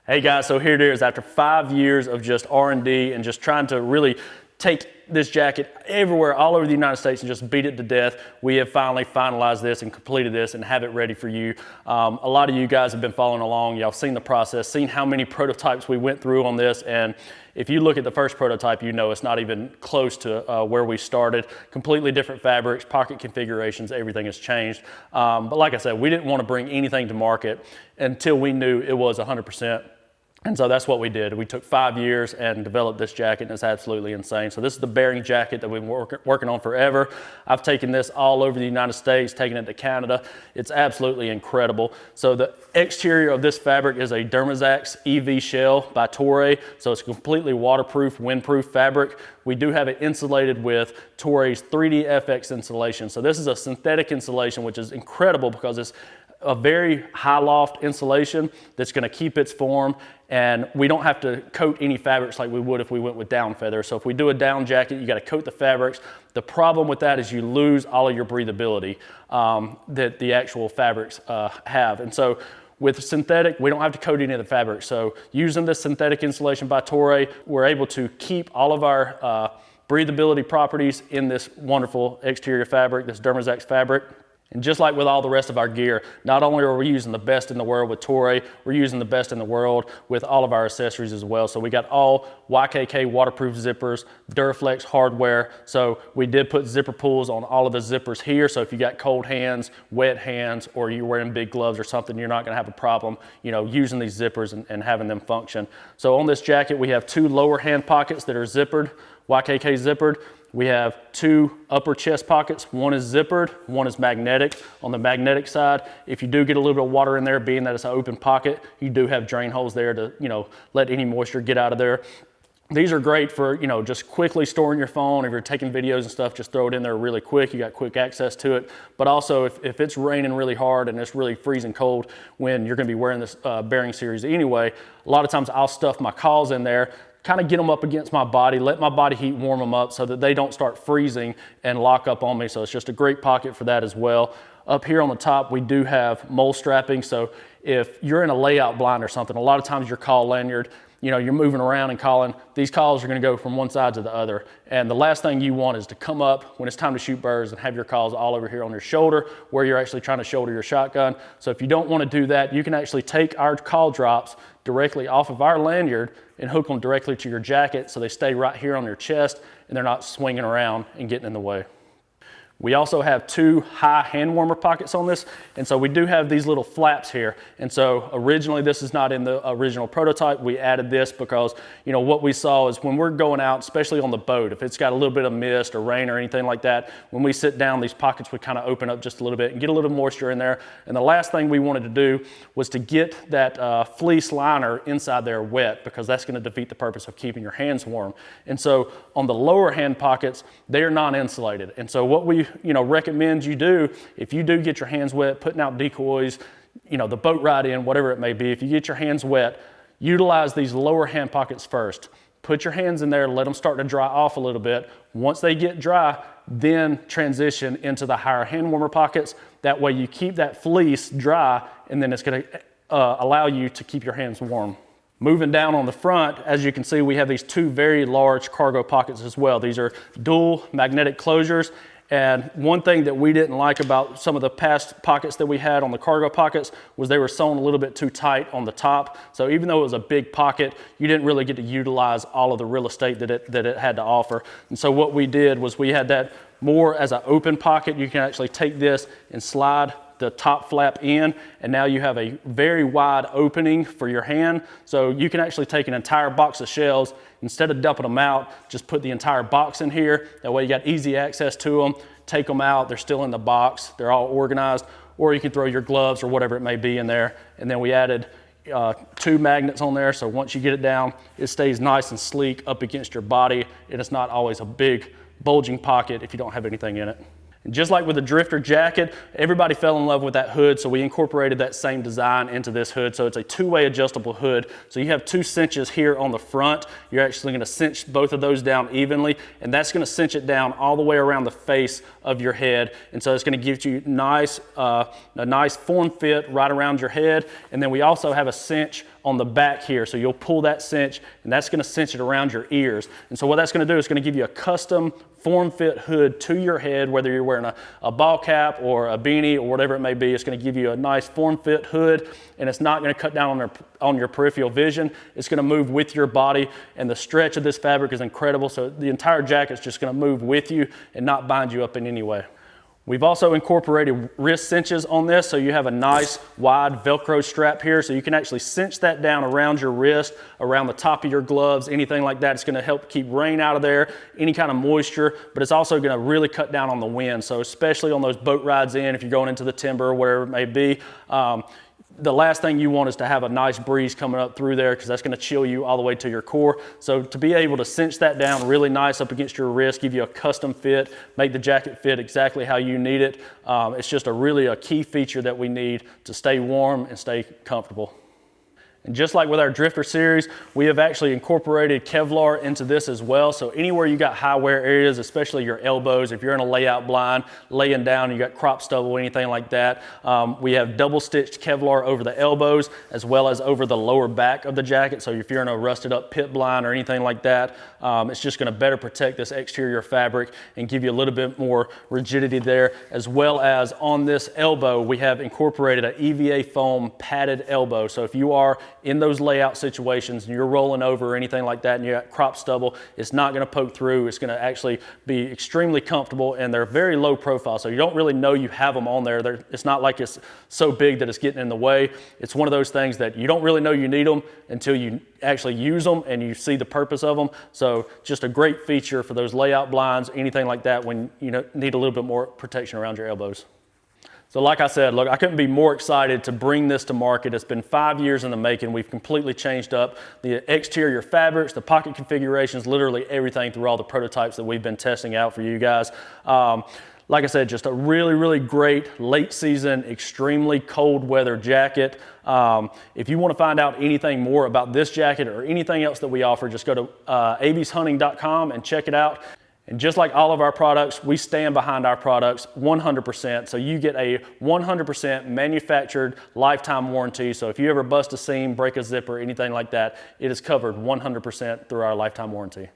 Hey guys, so here it is. After 5 years of just R&D and just trying to really take this jacket everywhere, all over the United States and just beat it to death, we have finally finalized this and completed this and have it ready for you. A lot of you guys have been following along. Y'all seen the process, seen how many prototypes we went through on this, and if you look at the first prototype, you know it's not even close to where we started. Completely different fabrics, pocket configurations, everything has changed. But like I said, we didn't want to bring anything to market until we knew it was 100%. And so that's what we did. We took 5 years and developed this jacket, and it's absolutely insane. So this is the Bering Jacket that we've been working on forever. I've taken this all over the United States, taken it to Canada. It's absolutely incredible. So the exterior of this fabric is a Dermazax EV shell by Toray. So it's a completely waterproof, windproof fabric. We do have it insulated with Toray's 3D FX insulation. So this is a synthetic insulation, which is incredible because it's a very high loft insulation that's going to keep its form, and we don't have to coat any fabrics like we would if we went with down feather. So if we do a down jacket, you got to coat the fabrics. The problem with that is you lose all of your breathability that the actual fabrics have. And so with synthetic, we don't have to coat any of the fabrics. So using this synthetic insulation by Toray, we're able to keep all of our breathability properties in this wonderful exterior fabric, this Dermazax fabric. And just like with all the rest of our gear, not only are we using the best in the world with Toray, we're using the best in the world with all of our accessories as well. So we got all YKK waterproof zippers, Duraflex hardware. So we did put zipper pulls on all of the zippers here. So if you got cold hands, wet hands, or you're wearing big gloves or something, you're not gonna have a problem, you know, using these zippers and having them function. So on this jacket, we have 2 lower hand pockets that are zippered, YKK zippered. We have 2 upper chest pockets. One is zippered, one is magnetic. On the magnetic side, if you do get a little bit of water in there, being that it's an open pocket, you do have drain holes there to, you know, let any moisture get out of there. These are great for, you know, just quickly storing your phone. If you're taking videos and stuff, just throw it in there really quick. You got quick access to it. But also if it's raining really hard and it's really freezing cold when you're gonna be wearing this Bering series anyway, a lot of times I'll stuff my calls in there, kind of get them up against my body, let my body heat warm them up so that they don't start freezing and lock up on me. So it's just a great pocket for that as well. Up here on the top, we do have mole strapping. So if you're in a layout blind or something, a lot of times your call lanyard, you know, you're moving around and calling, these calls are gonna go from one side to the other. And the last thing you want is to come up when it's time to shoot birds and have your calls all over here on your shoulder where you're actually trying to shoulder your shotgun. So if you don't wanna do that, you can actually take our call drops directly off of our lanyard and hook them directly to your jacket so they stay right here on your chest and they're not swinging around and getting in the way. We also have 2 high hand warmer pockets on this, and so we do have these little flaps here. And so originally this is not in the original prototype. We added this because, you know, what we saw is when we're going out, especially on the boat, if it's got a little bit of mist or rain or anything like that, when we sit down, these pockets would kind of open up just a little bit and get a little moisture in there. And the last thing we wanted to do was to get that fleece liner inside there wet, because that's going to defeat the purpose of keeping your hands warm. And so on the lower hand pockets, they are non-insulated. And so what we, you know, recommend you do, if you do get your hands wet, putting out decoys, you know, the boat ride in, whatever it may be, if you get your hands wet, utilize these lower hand pockets first. Put your hands in there, let them start to dry off a little bit. Once they get dry, then transition into the higher hand warmer pockets. That way you keep that fleece dry, and then it's gonna allow you to keep your hands warm. Moving down on the front, as you can see, we have these 2 very large cargo pockets as well. These are dual magnetic closures. And one thing that we didn't like about some of the past pockets that we had on the cargo pockets was they were sewn a little bit too tight on the top. So even though it was a big pocket, you didn't really get to utilize all of the real estate that it had to offer. And so what we did was we had that more as an open pocket. You can actually take this and slide the top flap in, and now you have a very wide opening for your hand. So you can actually take an entire box of shells, instead of dumping them out, just put the entire box in here. That way you got easy access to them. Take them out, they're still in the box, they're all organized, or you can throw your gloves or whatever it may be in there. And then we added 2 magnets on there, so once you get it down, it stays nice and sleek up against your body, and it's not always a big bulging pocket if you don't have anything in it. And just like with the Drifter jacket, everybody fell in love with that hood, so we incorporated that same design into this hood. So it's a 2-way adjustable hood. So you have 2 cinches here on the front. You're actually gonna cinch both of those down evenly, and that's gonna cinch it down all the way around the face of your head. And so it's gonna give you a nice form fit right around your head. And then we also have a cinch on the back here. So you'll pull that cinch, and that's gonna cinch it around your ears. And so what that's gonna do is gonna give you a custom form-fit hood to your head, whether you're wearing a ball cap or a beanie or whatever it may be. It's gonna give you a nice form-fit hood, and it's not gonna cut down on your peripheral vision. It's gonna move with your body, and the stretch of this fabric is incredible. So the entire jacket's just gonna move with you and not bind you up in any way. We've also incorporated wrist cinches on this, so you have a nice wide Velcro strap here, so you can actually cinch that down around your wrist, around the top of your gloves, anything like that. It's gonna help keep rain out of there, any kind of moisture, but it's also gonna really cut down on the wind. So especially on those boat rides in, if you're going into the timber or wherever it may be, the last thing you want is to have a nice breeze coming up through there, because that's going to chill you all the way to your core. So to be able to cinch that down really nice up against your wrist, give you a custom fit, make the jacket fit exactly how you need it. It's just a key feature that we need to stay warm and stay comfortable. And just like with our Drifter series, we have actually incorporated Kevlar into this as well. So anywhere you got high wear areas, especially your elbows, if you're in a layout blind, laying down, you got crop stubble, anything like that, we have double stitched Kevlar over the elbows as well as over the lower back of the jacket. So if you're in a rusted up pit blind or anything like that, it's just gonna better protect this exterior fabric and give you a little bit more rigidity there. As well as on this elbow, we have incorporated an EVA foam padded elbow. So if you are in those layout situations and you're rolling over or anything like that and you got crop stubble, it's not gonna poke through. It's gonna actually be extremely comfortable, and they're very low profile, so you don't really know you have them on there. It's not like it's so big that it's getting in the way. It's one of those things that you don't really know you need them until you actually use them and you see the purpose of them. So just a great feature for those layout blinds, anything like that when you need a little bit more protection around your elbows. So like I said, look, I couldn't be more excited to bring this to market. It's been 5 years in the making. We've completely changed up the exterior fabrics, the pocket configurations, literally everything through all the prototypes that we've been testing out for you guys. Like I said, just a really, really great late season, extremely cold weather jacket. If you want to find out anything more about this jacket or anything else that we offer, just go to aveshunting.com and check it out. And just like all of our products, we stand behind our products 100%. So you get a 100% manufactured lifetime warranty. So if you ever bust a seam, break a zipper, anything like that, it is covered 100% through our lifetime warranty.